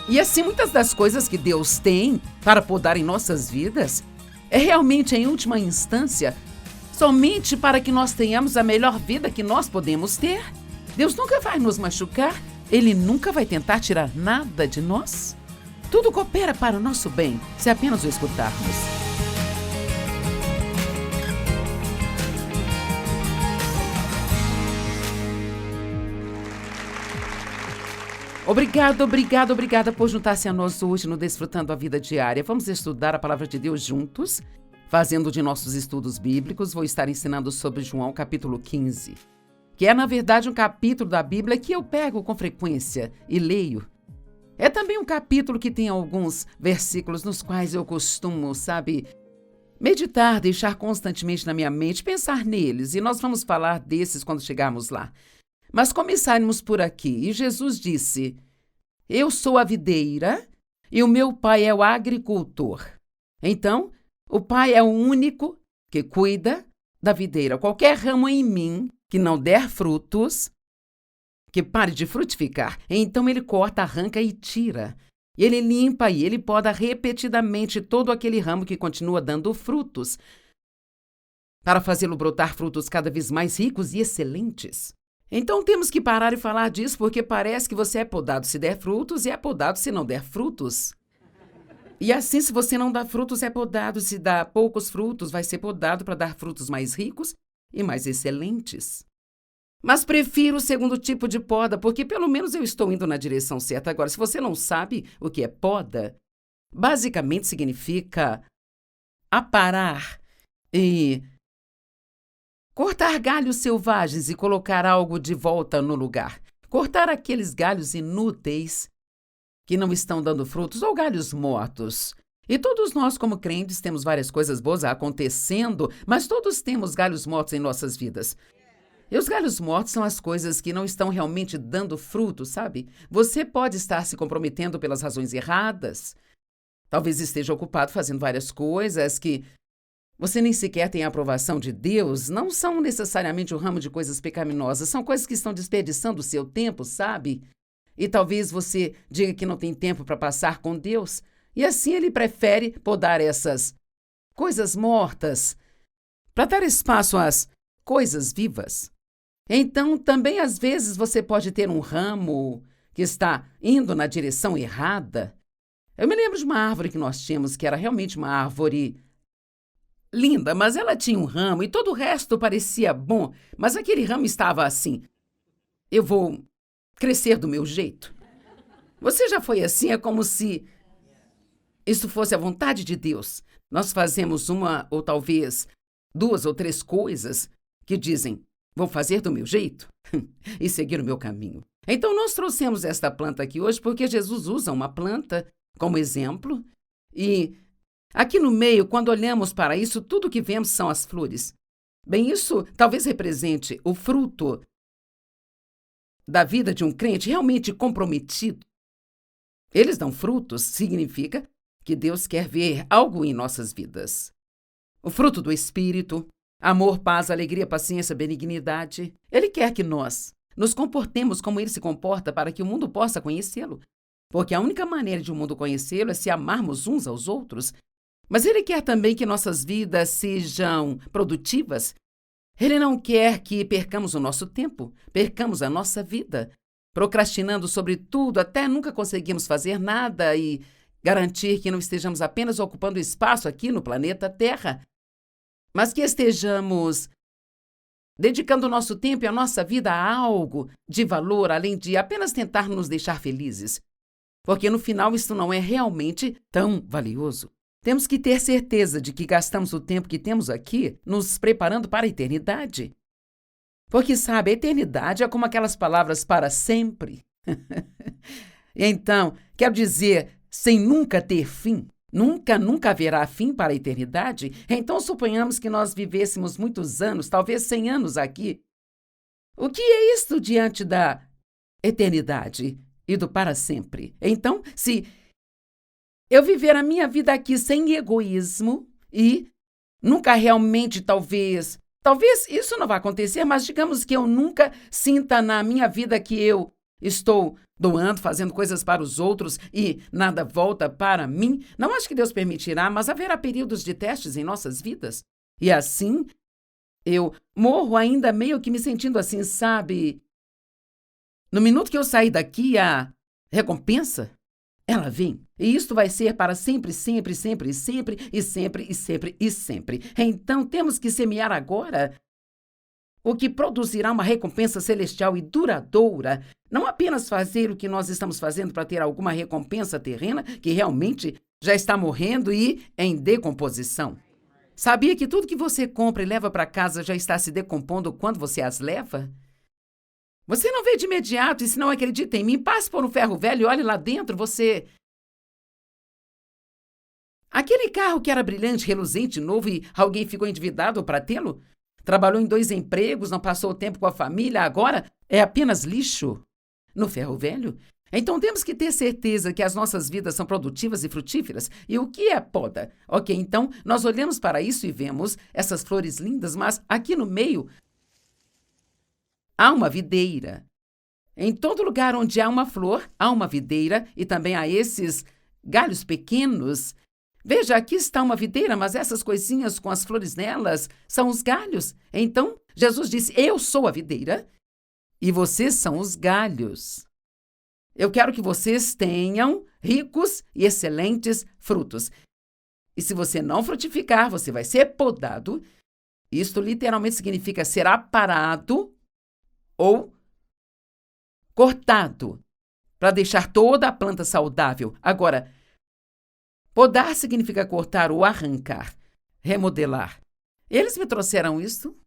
E assim, muitas das coisas que Deus tem para podar em nossas vidas é realmente, em última instância, somente para que nós tenhamos a melhor vida que nós podemos ter. Deus nunca vai nos machucar, Ele nunca vai tentar tirar nada de nós. Tudo coopera para o nosso bem, se apenas o escutarmos. Obrigada por juntar-se a nós hoje no Desfrutando a Vida Diária. Vamos estudar a Palavra de Deus juntos, fazendo de nossos estudos bíblicos. Vou estar ensinando sobre João capítulo 15, que é, na verdade, um capítulo da Bíblia que eu pego com frequência e leio. É também um capítulo que tem alguns versículos nos quais eu costumo, meditar, deixar constantemente na minha mente, pensar neles. E nós vamos falar desses quando chegarmos lá. Mas começaremos por aqui. E Jesus disse: eu sou a videira e o meu pai é o agricultor. Então, o pai é o único que cuida da videira. Qualquer ramo em mim que não der frutos, que pare de frutificar, então ele corta, arranca e tira. Ele limpa e ele poda repetidamente todo aquele ramo que continua dando frutos, para fazê-lo brotar frutos cada vez mais ricos e excelentes. Então temos que parar e falar disso, porque parece que você é podado se der frutos e é podado se não der frutos. E assim, se você não dá frutos, é podado. Se dá poucos frutos, vai ser podado para dar frutos mais ricos e mais excelentes. Mas prefiro o segundo tipo de poda, porque pelo menos eu estou indo na direção certa. Agora, se você não sabe o que é poda, basicamente significa aparar e cortar galhos selvagens e colocar algo de volta no lugar. Cortar aqueles galhos inúteis que não estão dando frutos ou galhos mortos. E todos nós, como crentes, temos várias coisas boas acontecendo, mas todos temos galhos mortos em nossas vidas. E os galhos mortos são as coisas que não estão realmente dando fruto, sabe? Você pode estar se comprometendo pelas razões erradas. Talvez esteja ocupado fazendo várias coisas que você nem sequer tem a aprovação de Deus. Não são necessariamente o ramo de coisas pecaminosas, são coisas que estão desperdiçando o seu tempo, sabe? E talvez você diga que não tem tempo para passar com Deus, e assim ele prefere podar essas coisas mortas para dar espaço às coisas vivas. Então, também às vezes você pode ter um ramo que está indo na direção errada. Eu me lembro de uma árvore que nós tínhamos, que era realmente uma árvore linda, mas ela tinha um ramo e todo o resto parecia bom, mas aquele ramo estava assim: eu vou crescer do meu jeito. Você já foi assim? É como se isso fosse a vontade de Deus. Nós fazemos uma ou talvez 2 ou 3 coisas que dizem: vou fazer do meu jeito e seguir o meu caminho. Então nós trouxemos esta planta aqui hoje porque Jesus usa uma planta como exemplo e aqui no meio, quando olhamos para isso, tudo que vemos são as flores. Bem, isso talvez represente o fruto da vida de um crente realmente comprometido. Eles dão frutos, significa que Deus quer ver algo em nossas vidas. O fruto do Espírito, amor, paz, alegria, paciência, benignidade. Ele quer que nós nos comportemos como ele se comporta para que o mundo possa conhecê-lo. Porque a única maneira de o mundo conhecê-lo é se amarmos uns aos outros. Mas ele quer também que nossas vidas sejam produtivas. Ele não quer que percamos o nosso tempo, percamos a nossa vida, procrastinando sobre tudo até nunca conseguimos fazer nada e garantir que não estejamos apenas ocupando espaço aqui no planeta Terra, mas que estejamos dedicando o nosso tempo e a nossa vida a algo de valor, além de apenas tentar nos deixar felizes. Porque no final isso não é realmente tão valioso. Temos que ter certeza de que gastamos o tempo que temos aqui nos preparando para a eternidade. Porque, sabe, a eternidade é como aquelas palavras para sempre. Então, quero dizer, sem nunca ter fim. Nunca haverá fim para a eternidade. Então, suponhamos que nós vivêssemos muitos anos, talvez 100 anos aqui. O que é isto diante da eternidade e do para sempre? Então, se eu viver a minha vida aqui sem egoísmo e nunca realmente, talvez isso não vai acontecer, mas digamos que eu nunca sinta na minha vida que eu estou doando, fazendo coisas para os outros e nada volta para mim? Não acho que Deus permitirá, mas haverá períodos de testes em nossas vidas. E assim, eu morro ainda meio que me sentindo assim, sabe? No minuto que eu sair daqui, a recompensa, ela vem. E isto vai ser para sempre, sempre, sempre, sempre, e sempre, e sempre, e sempre. Então, temos que semear agora o que produzirá uma recompensa celestial e duradoura. Não apenas fazer o que nós estamos fazendo para ter alguma recompensa terrena, que realmente já está morrendo e em decomposição. Sabia que tudo que você compra e leva para casa já está se decompondo quando você as leva? Você não vê de imediato, e se não acredita em mim, passe por um ferro velho e olhe lá dentro, você... Aquele carro que era brilhante, reluzente, novo e alguém ficou endividado para tê-lo? Trabalhou em 2 empregos, não passou o tempo com a família, agora é apenas lixo no ferro velho? Então temos que ter certeza que as nossas vidas são produtivas e frutíferas. E o que é poda? Ok, então nós olhamos para isso e vemos essas flores lindas, mas aqui no meio há uma videira. Em todo lugar onde há uma flor, há uma videira e também há esses galhos pequenos. Veja, aqui está uma videira, mas essas coisinhas com as flores nelas são os galhos. Então, Jesus disse, eu sou a videira e vocês são os galhos. Eu quero que vocês tenham ricos e excelentes frutos. E se você não frutificar, você vai ser podado. Isto literalmente significa ser aparado ou cortado para deixar toda a planta saudável. Agora, podar significa cortar ou arrancar, remodelar. Eles me trouxeram isto.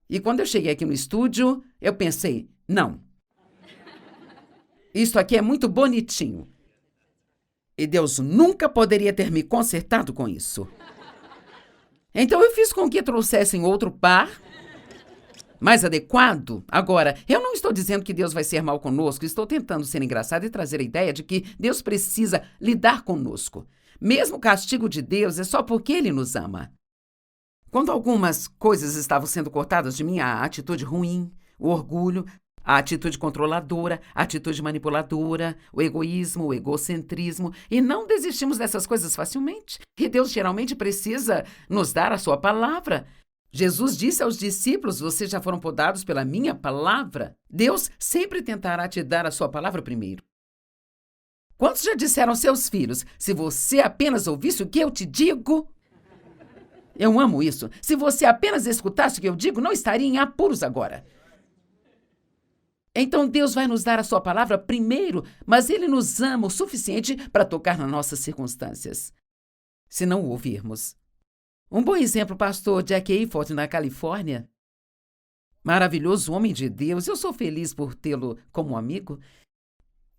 E quando eu cheguei aqui no estúdio, eu pensei, não. Isto aqui é muito bonitinho. E Deus nunca poderia ter me consertado com isso. Então eu fiz com que trouxessem outro par mais adequado. Agora, eu não estou dizendo que Deus vai ser mal conosco, estou tentando ser engraçado e trazer a ideia de que Deus precisa lidar conosco. Mesmo o castigo de Deus é só porque Ele nos ama. Quando algumas coisas estavam sendo cortadas de mim, a atitude ruim, o orgulho, a atitude controladora, a atitude manipuladora, o egoísmo, o egocentrismo, e não desistimos dessas coisas facilmente. E Deus geralmente precisa nos dar a sua palavra. Jesus disse aos discípulos, vocês já foram podados pela minha palavra. Deus sempre tentará te dar a sua palavra primeiro. Quantos já disseram aos seus filhos, se você apenas ouvisse o que eu te digo? Eu amo isso. Se você apenas escutasse o que eu digo, não estaria em apuros agora. Então Deus vai nos dar a sua palavra primeiro, mas Ele nos ama o suficiente para tocar nas nossas circunstâncias. Se não o ouvirmos. Um bom exemplo, pastor Jack Hayford, na Califórnia. Maravilhoso homem de Deus, eu sou feliz por tê-lo como amigo.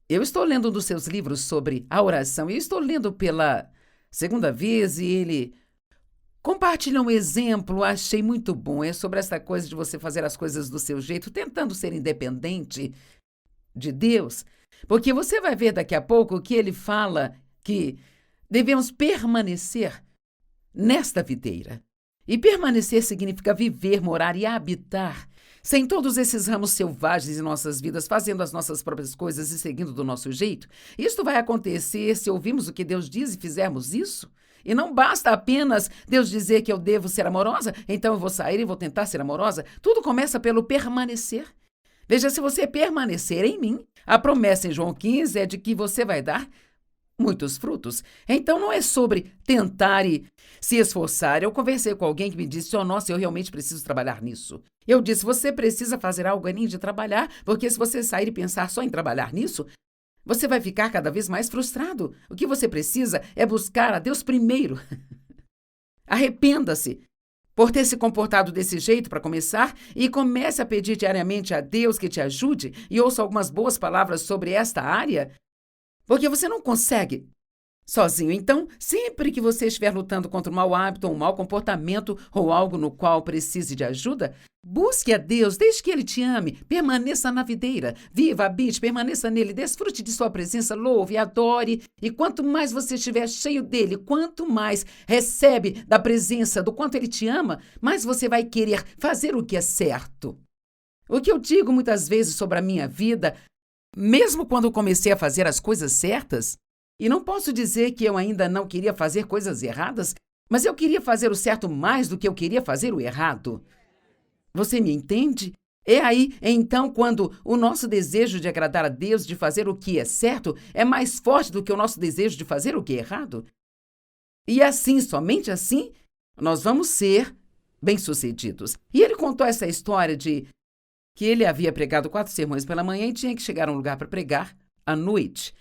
Eu estou lendo um dos seus livros sobre a oração e estou lendo pela 2ª vez e ele compartilha um exemplo, achei muito bom. É sobre essa coisa de você fazer as coisas do seu jeito, tentando ser independente de Deus. Porque você vai ver daqui a pouco que ele fala que devemos permanecer nesta videira. E permanecer significa viver, morar e habitar, sem todos esses ramos selvagens em nossas vidas, fazendo as nossas próprias coisas e seguindo do nosso jeito. Isto vai acontecer se ouvirmos o que Deus diz e fizermos isso. E não basta apenas Deus dizer que eu devo ser amorosa, então eu vou sair e vou tentar ser amorosa. Tudo começa pelo permanecer. Veja, se você permanecer em mim, a promessa em João 15 é de que você vai dar muitos frutos. Então não é sobre tentar e se esforçar. Eu conversei com alguém que me disse, nossa, eu realmente preciso trabalhar nisso. Eu disse, você precisa fazer algo além de trabalhar, porque se você sair e pensar só em trabalhar nisso, você vai ficar cada vez mais frustrado. O que você precisa é buscar a Deus primeiro. Arrependa-se por ter se comportado desse jeito para começar e comece a pedir diariamente a Deus que te ajude e ouça algumas boas palavras sobre esta área, porque você não consegue sozinho. Então, sempre que você estiver lutando contra um mau hábito ou um mau comportamento ou algo no qual precise de ajuda, busque a Deus, desde que Ele te ame, permaneça na videira, viva, habite, permaneça nele, desfrute de sua presença, louve, adore, e quanto mais você estiver cheio dele, quanto mais recebe da presença, do quanto Ele te ama, mais você vai querer fazer o que é certo. O que eu digo muitas vezes sobre a minha vida, mesmo quando eu comecei a fazer as coisas certas, e não posso dizer que eu ainda não queria fazer coisas erradas, mas eu queria fazer o certo mais do que eu queria fazer o errado. Você me entende? É aí, então, quando o nosso desejo de agradar a Deus, de fazer o que é certo, é mais forte do que o nosso desejo de fazer o que é errado. E assim, somente assim, nós vamos ser bem-sucedidos. E ele contou essa história de que ele havia pregado 4 sermões pela manhã e tinha que chegar a um lugar para pregar à noite.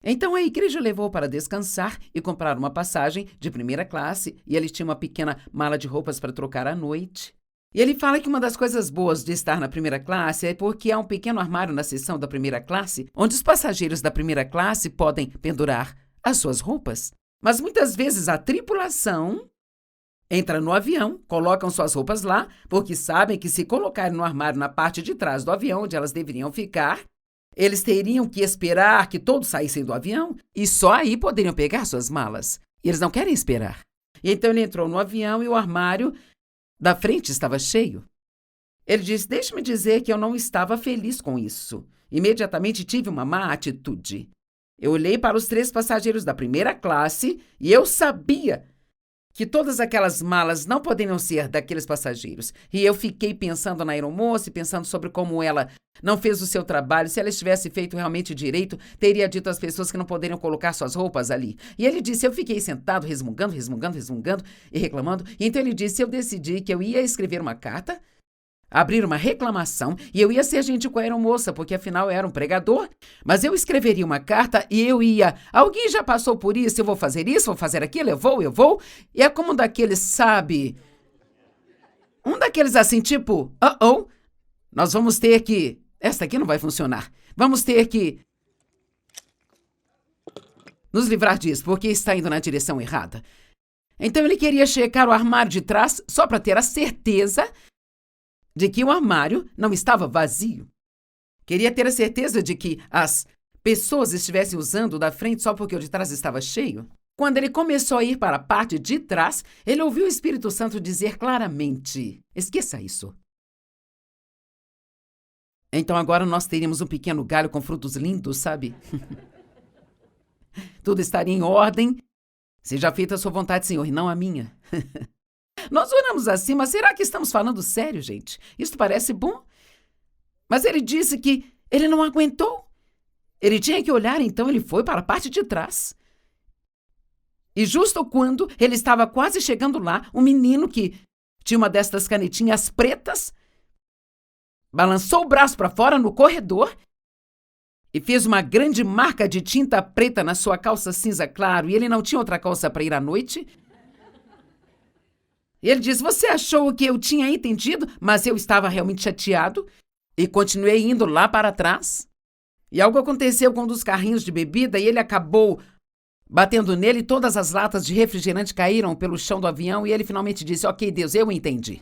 Então a igreja levou para descansar e comprar uma passagem de primeira classe, e ele tinha uma pequena mala de roupas para trocar à noite. E ele fala que uma das coisas boas de estar na primeira classe é porque há um pequeno armário na seção da primeira classe, onde os passageiros da primeira classe podem pendurar as suas roupas. Mas muitas vezes a tripulação entra no avião, colocam suas roupas lá, porque sabem que se colocarem no armário na parte de trás do avião, onde elas deveriam ficar, eles teriam que esperar que todos saíssem do avião e só aí poderiam pegar suas malas. E eles não querem esperar. E então ele entrou no avião e o armário da frente estava cheio. Ele disse: deixe-me dizer que eu não estava feliz com isso. Imediatamente tive uma má atitude. Eu olhei para os 3 passageiros da primeira classe e eu sabia que todas aquelas malas não poderiam ser daqueles passageiros. E eu fiquei pensando na aeromoça, pensando sobre como ela não fez o seu trabalho. Se ela estivesse feito realmente direito, teria dito às pessoas que não poderiam colocar suas roupas ali. E ele disse: eu fiquei sentado, resmungando e reclamando. E então ele disse: eu decidi que eu ia escrever uma carta, abrir uma reclamação, e eu ia ser gentil com a aeromoça, porque afinal eu era um pregador, mas eu escreveria uma carta e eu ia: alguém já passou por isso, eu vou fazer isso, vou fazer aquilo, eu vou. E é como um daqueles, sabe, um daqueles assim, tipo, nós vamos ter que, esta aqui não vai funcionar, vamos ter que nos livrar disso, porque está indo na direção errada. Então ele queria checar o armário de trás só para ter a certeza de que o armário não estava vazio. Queria ter a certeza de que as pessoas estivessem usando o da frente só porque o de trás estava cheio. Quando ele começou a ir para a parte de trás, ele ouviu o Espírito Santo dizer claramente: esqueça isso. Então agora nós teríamos um pequeno galho com frutos lindos, sabe? Tudo estaria em ordem. Seja feita a sua vontade, Senhor, e não a minha. Nós oramos assim, mas será que estamos falando sério, gente? Isso parece bom? Mas ele disse que ele não aguentou. Ele tinha que olhar, então ele foi para a parte de trás. E justo quando ele estava quase chegando lá, um menino que tinha uma destas canetinhas pretas balançou o braço para fora no corredor e fez uma grande marca de tinta preta na sua calça cinza claro, e ele não tinha outra calça para ir à noite. E ele disse: você achou que eu tinha entendido, mas eu estava realmente chateado e continuei indo lá para trás. E algo aconteceu com um dos carrinhos de bebida e ele acabou batendo nele, e todas as latas de refrigerante caíram pelo chão do avião e ele finalmente disse: ok, Deus, eu entendi.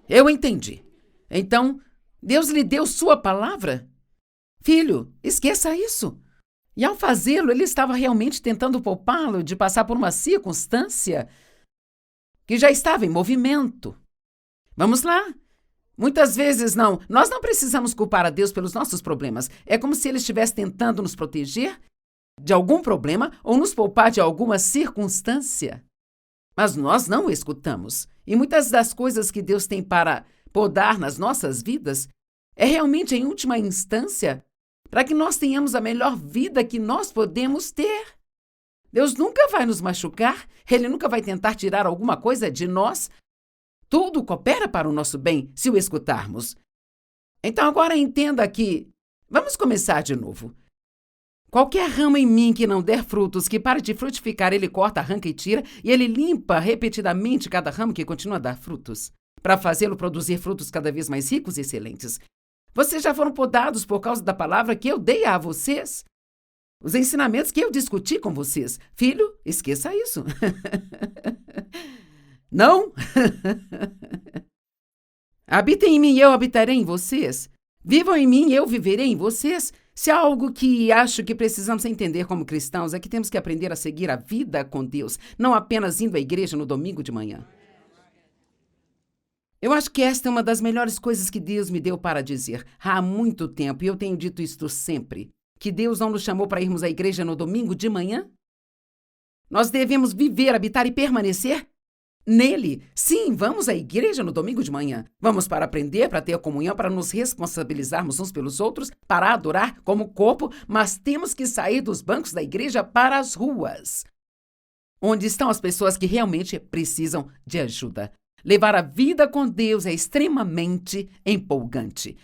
Eu entendi. Então, Deus lhe deu sua palavra? Filho, esqueça isso. E ao fazê-lo, ele estava realmente tentando poupá-lo de passar por uma circunstância que já estava em movimento. Vamos lá. Muitas vezes nós não precisamos culpar a Deus pelos nossos problemas. É como se Ele estivesse tentando nos proteger de algum problema ou nos poupar de alguma circunstância. Mas nós não o escutamos. E muitas das coisas que Deus tem para podar nas nossas vidas é realmente, em última instância, para que nós tenhamos a melhor vida que nós podemos ter. Deus nunca vai nos machucar, Ele nunca vai tentar tirar alguma coisa de nós. Tudo coopera para o nosso bem, se o escutarmos. Então agora entenda que vamos começar de novo. Qualquer ramo em mim que não der frutos, que pare de frutificar, Ele corta, arranca e tira, e Ele limpa repetidamente cada ramo que continua a dar frutos, para fazê-lo produzir frutos cada vez mais ricos e excelentes. Vocês já foram podados por causa da palavra que eu dei a vocês. Os ensinamentos que eu discuti com vocês. Filho, esqueça isso. Não? Habitem em mim e eu habitarei em vocês. Vivam em mim e eu viverei em vocês. Se há algo que acho que precisamos entender como cristãos é que temos que aprender a seguir a vida com Deus, não apenas indo à igreja no domingo de manhã. Eu acho que esta é uma das melhores coisas que Deus me deu para dizer há muito tempo, e eu tenho dito isto sempre, que Deus não nos chamou para irmos à igreja no domingo de manhã. Nós devemos viver, habitar e permanecer nele. Sim, vamos à igreja no domingo de manhã. Vamos para aprender, para ter comunhão, para nos responsabilizarmos uns pelos outros, para adorar como corpo, mas temos que sair dos bancos da igreja para as ruas, onde estão as pessoas que realmente precisam de ajuda. Levar a vida com Deus é extremamente empolgante.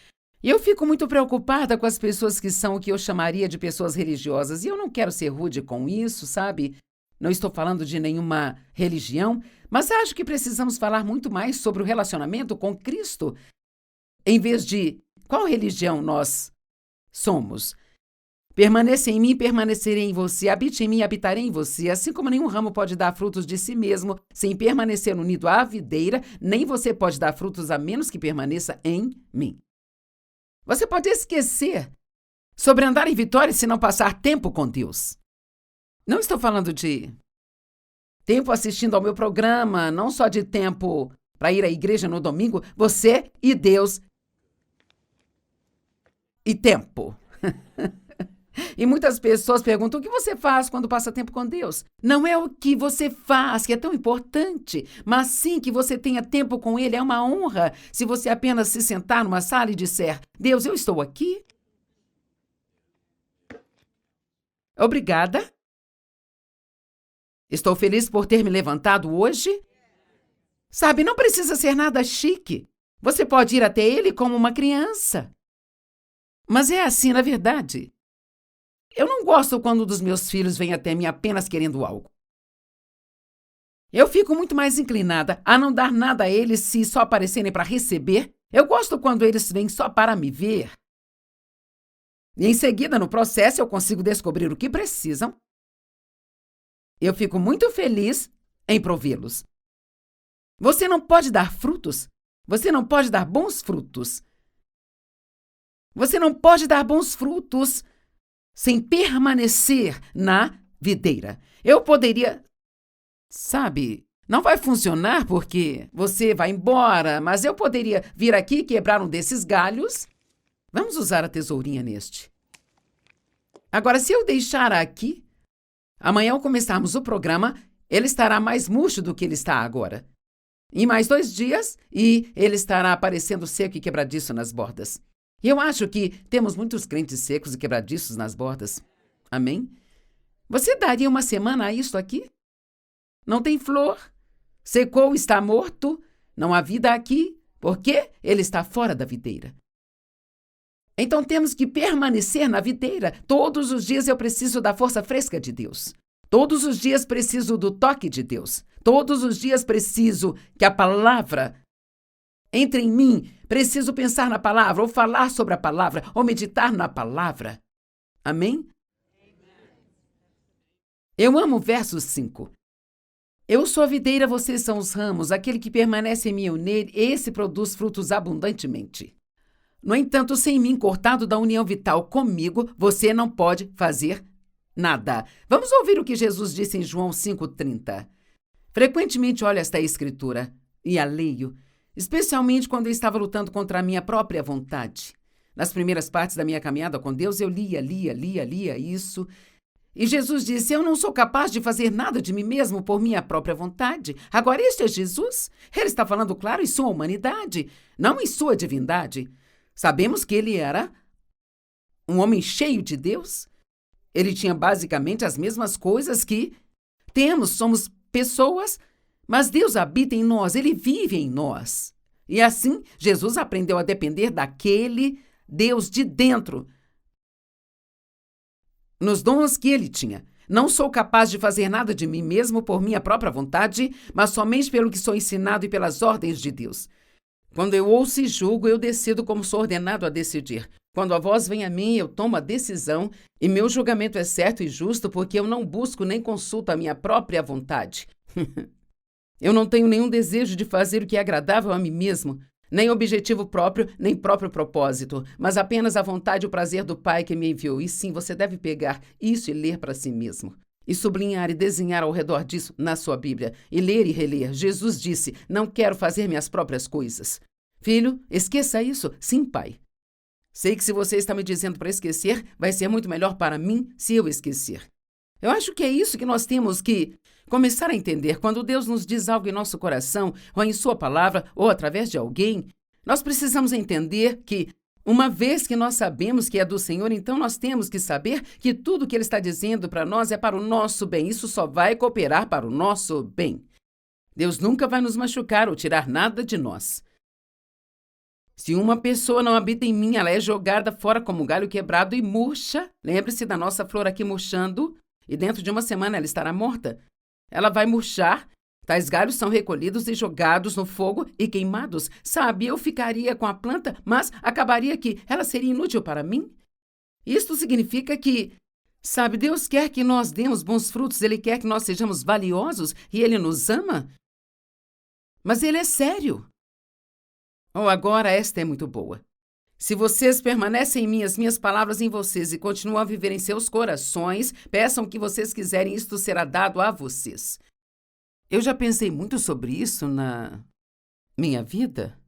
E eu fico muito preocupada com as pessoas que são o que eu chamaria de pessoas religiosas. E eu não quero ser rude com isso, sabe? Não estou falando de nenhuma religião, mas acho que precisamos falar muito mais sobre o relacionamento com Cristo, em vez de qual religião nós somos. Permaneça em mim, permanecerei em você. Habite em mim, habitarei em você. Assim como nenhum ramo pode dar frutos de si mesmo sem permanecer unido à videira, nem você pode dar frutos a menos que permaneça em mim. Você pode esquecer sobre andar em vitória se não passar tempo com Deus. Não estou falando de tempo assistindo ao meu programa, não só de tempo para ir à igreja no domingo. Você e Deus e tempo. E muitas pessoas perguntam o que você faz quando passa tempo com Deus. Não é o que você faz que é tão importante, mas sim que você tenha tempo com Ele. É uma honra se você apenas se sentar numa sala e disser: Deus, eu estou aqui. Obrigada. Estou feliz por ter me levantado hoje. Sabe, não precisa ser nada chique. Você pode ir até Ele como uma criança. Mas é assim, na verdade. Eu não gosto quando um dos meus filhos vem até mim apenas querendo algo. Eu fico muito mais inclinada a não dar nada a eles se só aparecerem para receber. Eu gosto quando eles vêm só para me ver. E em seguida, no processo, eu consigo descobrir o que precisam. Eu fico muito feliz em provê-los. Você não pode dar frutos. Você não pode dar bons frutos. Você não pode dar bons frutos sem permanecer na videira. Eu poderia... Sabe, não vai funcionar porque você vai embora, mas eu poderia vir aqui e quebrar um desses galhos. Vamos usar a tesourinha neste. Agora, se eu deixar aqui, amanhã ao começarmos o programa, ele estará mais murcho do que ele está agora. Em mais 2 dias, e ele estará aparecendo seco e quebradiço nas bordas. E eu acho que temos muitos crentes secos e quebradiços nas bordas. Amém? Você daria uma semana a isto aqui? Não tem flor. Secou, está morto. Não há vida aqui, porque ele está fora da videira. Então temos que permanecer na videira. Todos os dias eu preciso da força fresca de Deus. Todos os dias preciso do toque de Deus. Todos os dias preciso que a palavra entre em mim. Preciso pensar na palavra, ou falar sobre a palavra, ou meditar na palavra. Amém? Eu amo o verso 5. Eu sou a videira, vocês são os ramos. Aquele que permanece em mim ou nele, esse produz frutos abundantemente. No entanto, sem mim, cortado da união vital comigo, você não pode fazer nada. Vamos ouvir o que Jesus disse em João 5,30. Frequentemente olho esta escritura e a leio, especialmente quando eu estava lutando contra a minha própria vontade. Nas primeiras partes da minha caminhada com Deus, eu lia isso. E Jesus disse: eu não sou capaz de fazer nada de mim mesmo por minha própria vontade. Agora, este é Jesus. Ele está falando claro em sua humanidade, não em sua divindade. Sabemos que ele era um homem cheio de Deus. Ele tinha basicamente as mesmas coisas que temos. Somos pessoas, mas Deus habita em nós, ele vive em nós. E assim, Jesus aprendeu a depender daquele Deus de dentro, nos dons que ele tinha. Não sou capaz de fazer nada de mim mesmo por minha própria vontade, mas somente pelo que sou ensinado e pelas ordens de Deus. Quando eu ouço e julgo, eu decido como sou ordenado a decidir. Quando a voz vem a mim, eu tomo a decisão, e meu julgamento é certo e justo porque eu não busco nem consulto a minha própria vontade. Eu não tenho nenhum desejo de fazer o que é agradável a mim mesmo, nem objetivo próprio, nem próprio propósito, mas apenas a vontade e o prazer do Pai que me enviou. E sim, você deve pegar isso e ler para si mesmo. e sublinhar e desenhar ao redor disso na sua Bíblia, e ler e reler. Jesus disse: não quero fazer minhas próprias coisas. Filho, esqueça isso. Sim, pai. Sei que se você está me dizendo para esquecer, vai ser muito melhor para mim se eu esquecer. Eu acho que é isso que nós temos que começar a entender. Quando Deus nos diz algo em nosso coração, ou em sua palavra, ou através de alguém, nós precisamos entender que, uma vez que nós sabemos que é do Senhor, então nós temos que saber que tudo que Ele está dizendo para nós é para o nosso bem. Isso só vai cooperar para o nosso bem. Deus nunca vai nos machucar ou tirar nada de nós. Se uma pessoa não habita em mim, ela é jogada fora como um galho quebrado e murcha. Lembre-se da nossa flor aqui murchando, e dentro de uma semana ela estará morta. Ela vai murchar. Tais galhos são recolhidos e jogados no fogo e queimados. Sabe, eu ficaria com a planta, mas acabaria que ela seria inútil para mim. Isto significa que, sabe, Deus quer que nós demos bons frutos, Ele quer que nós sejamos valiosos e Ele nos ama. Mas Ele é sério. Agora esta é muito boa. Se vocês permanecem em mim, as minhas palavras em vocês e continuam a viver em seus corações, peçam o que vocês quiserem, isto será dado a vocês. Eu já pensei muito sobre isso na minha vida.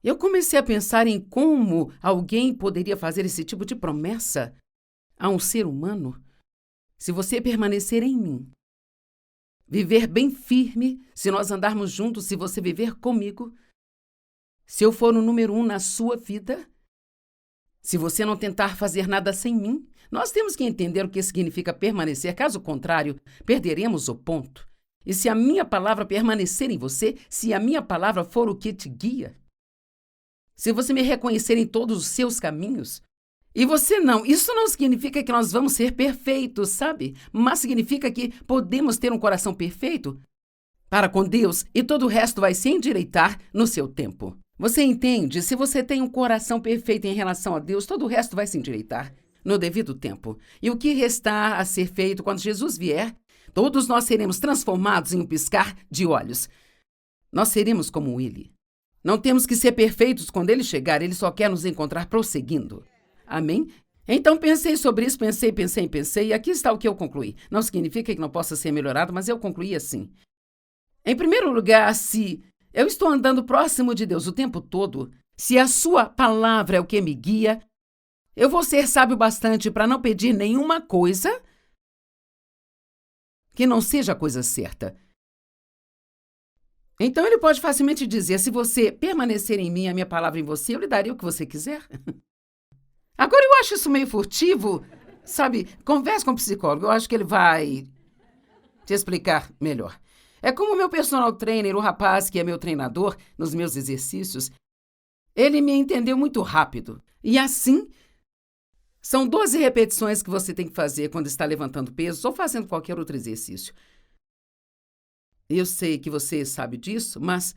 Eu comecei a pensar em como alguém poderia fazer esse tipo de promessa a um ser humano. Se você permanecer em mim, viver bem firme, se nós andarmos juntos, se você viver comigo, se eu for o número 1 na sua vida, se você não tentar fazer nada sem mim, nós temos que entender o que significa permanecer. Caso contrário, perderemos o ponto. E se a minha palavra permanecer em você, se a minha palavra for o que te guia, se você me reconhecer em todos os seus caminhos, e você não, isso não significa que nós vamos ser perfeitos, sabe? Mas significa que podemos ter um coração perfeito para com Deus e todo o resto vai se endireitar no seu tempo. Você entende? Se você tem um coração perfeito em relação a Deus, todo o resto vai se endireitar no devido tempo. E o que restar a ser feito quando Jesus vier, todos nós seremos transformados em um piscar de olhos. Nós seremos como Ele. Não temos que ser perfeitos quando Ele chegar, Ele só quer nos encontrar prosseguindo. Amém? Então pensei sobre isso, pensei, e aqui está o que eu concluí. Não significa que não possa ser melhorado, mas eu concluí assim. Em primeiro lugar, se eu estou andando próximo de Deus o tempo todo, se a sua palavra é o que me guia, eu vou ser sábio bastante para não pedir nenhuma coisa que não seja a coisa certa. Então ele pode facilmente dizer: se você permanecer em mim, a minha palavra em você, eu lhe daria o que você quiser. Agora eu acho isso meio furtivo, sabe? Converse com o psicólogo, eu acho que ele vai te explicar melhor. É como o meu personal trainer, o rapaz que é meu treinador nos meus exercícios, ele me entendeu muito rápido. E assim, são 12 repetições que você tem que fazer quando está levantando pesos ou fazendo qualquer outro exercício. Eu sei que você sabe disso, mas...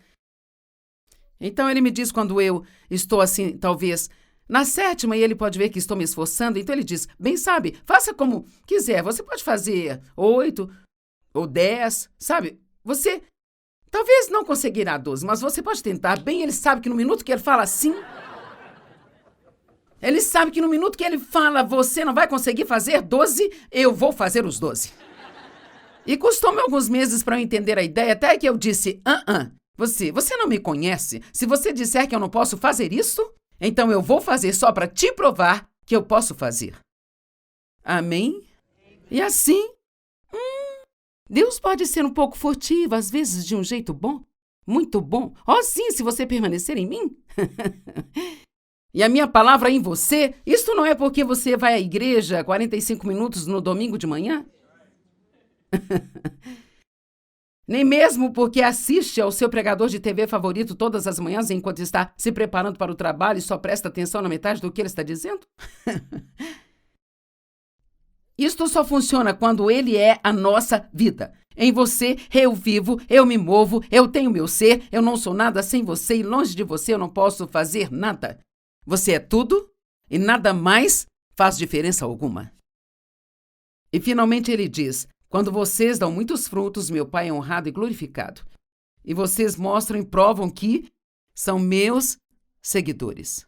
Então ele me diz quando eu estou assim, talvez na 7ª, e ele pode ver que estou me esforçando, então ele diz: bem, sabe, faça como quiser, você pode fazer 8 ou 10, sabe? Você talvez não conseguirá 12, mas você pode tentar. Bem, ele sabe que no minuto que ele fala assim, ele sabe que no minuto que ele fala, você não vai conseguir fazer 12, eu vou fazer os 12. E custou-me alguns meses para eu entender a ideia, até que eu disse: você não me conhece? Se você disser que eu não posso fazer isso, então eu vou fazer só para te provar que eu posso fazer. Amém? E assim, Deus pode ser um pouco furtivo, às vezes de um jeito bom, muito bom. Sim, se você permanecer em mim. E a minha palavra em você, isto não é porque você vai à igreja 45 minutos no domingo de manhã? Nem mesmo porque assiste ao seu pregador de TV favorito todas as manhãs enquanto está se preparando para o trabalho e só presta atenção na metade do que ele está dizendo? Isto só funciona quando ele é a nossa vida. Em você, eu vivo, eu me movo, eu tenho meu ser, eu não sou nada sem você e longe de você eu não posso fazer nada. Você é tudo e nada mais faz diferença alguma. E finalmente ele diz: quando vocês dão muitos frutos, meu Pai é honrado e glorificado. E vocês mostram e provam que são meus seguidores.